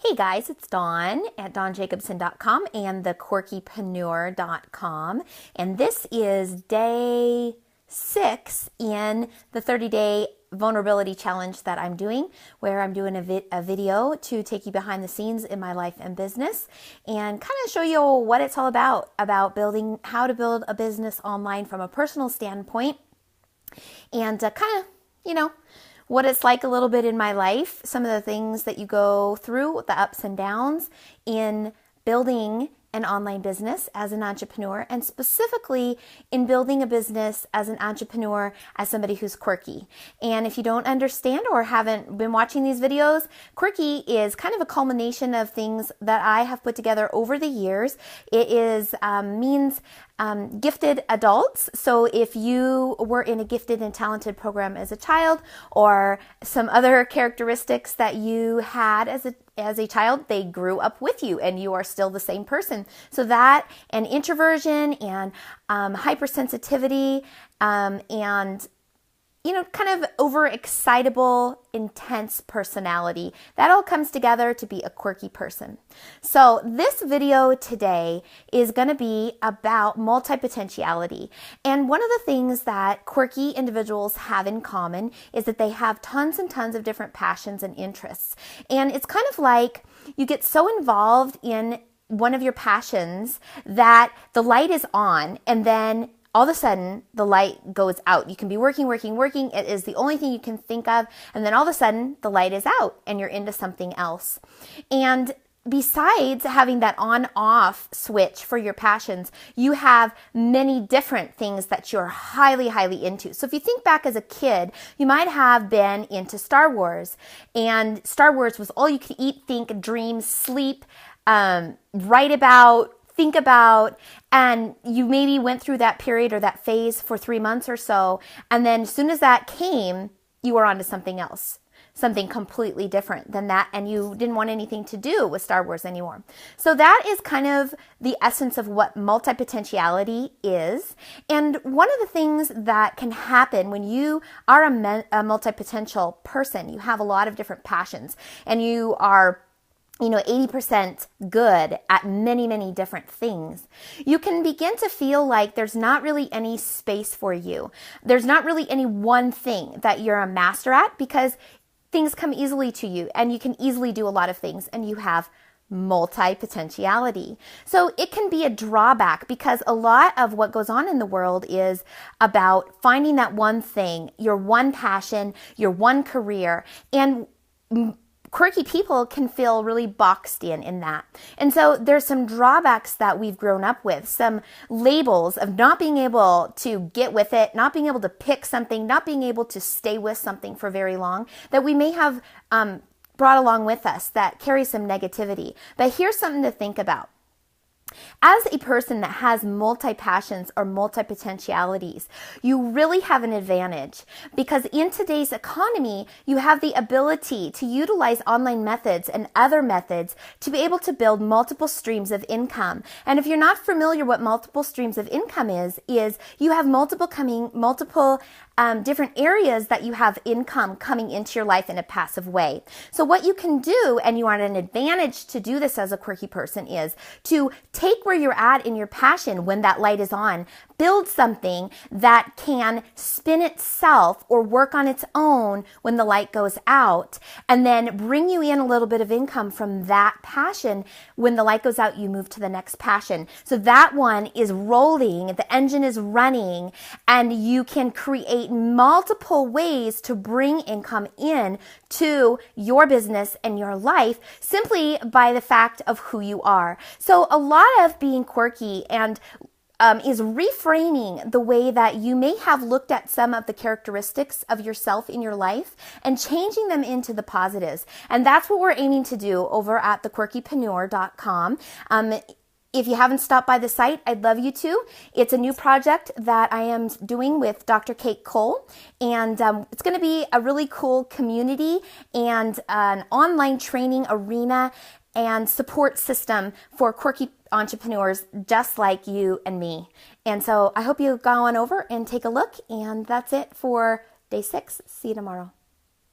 Hey guys, it's Dawn at dawnjacobson.com and thequirkypreneur.com. And this is day 6 in the 30-day vulnerability challenge that I'm doing, where I'm doing a video to take you behind the scenes in my life and business and kind of show you what it's all about building, how to build a business online from a personal standpoint and kind of, what it's like a little bit in my life, some of the things that you go through, the ups and downs in building an online business as an entrepreneur, and specifically in building a business as an entrepreneur as somebody who's quirky. And if you don't understand or haven't been watching these videos, quirky is kind of a culmination of things that I have put together over the years. It is means gifted adults. So if you were in a gifted and talented program as a child, or some other characteristics that you had as a child, they grew up with you and you are still the same person. So that and introversion and hypersensitivity and kind of overexcitable, intense personality. That all comes together to be a quirky person. So this video today is going to be about multipotentiality. And one of the things that quirky individuals have in common is that they have tons and tons of different passions and interests. And it's kind of like you get so involved in one of your passions that the light is on and then all of a sudden, the light goes out. You can be working. It is the only thing you can think of. And then all of a sudden, the light is out and you're into something else. And besides having that on-off switch for your passions, you have many different things that you're highly, highly into. So if you think back as a kid, you might have been into Star Wars. And Star Wars was all you could eat, think, dream, sleep, write about, think about, and you maybe went through that period or that phase for 3 months or so. And then as soon as that came, you were on to something else, something completely different than that. And you didn't want anything to do with Star Wars anymore. So that is kind of the essence of what multipotentiality is. And one of the things that can happen when you are a multipotential person, you have a lot of different passions and you are 80% good at many, many different things, you can begin to feel like there's not really any space for you. There's not really any one thing that you're a master at because things come easily to you and you can easily do a lot of things and you have multipotentiality. So it can be a drawback because a lot of what goes on in the world is about finding that one thing, your one passion, your one career, and quirky people can feel really boxed in that. And so there's some drawbacks that we've grown up with, some labels of not being able to get with it, not being able to pick something, not being able to stay with something for very long that we may have brought along with us that carry some negativity. But here's something to think about. As a person that has multi-passions or multi-potentialities, you really have an advantage because in today's economy, you have the ability to utilize online methods and other methods to be able to build multiple streams of income. And if you're not familiar what multiple streams of income is you have multiple different areas that you have income coming into your life in a passive way. So what you can do, and you are at an advantage to do this as a quirky person, is to take where you're at in your passion when that light is on, build something that can spin itself or work on its own when the light goes out, and then bring you in a little bit of income from that passion. When the light goes out, you move to the next passion. So that one is rolling, the engine is running, and you can create multiple ways to bring income in to your business and your life simply by the fact of who you are. So a lot of being quirky and is reframing the way that you may have looked at some of the characteristics of yourself in your life and changing them into the positives. And that's what we're aiming to do over at thequirkypreneur.com. If you haven't stopped by the site, I'd love you to. It's a new project that I am doing with Dr. Kate Cole, and it's going to be a really cool community and an online training arena and support system for quirky entrepreneurs just like you and me. And so I hope you go on over and take a look, and that's it for day 6. See you tomorrow.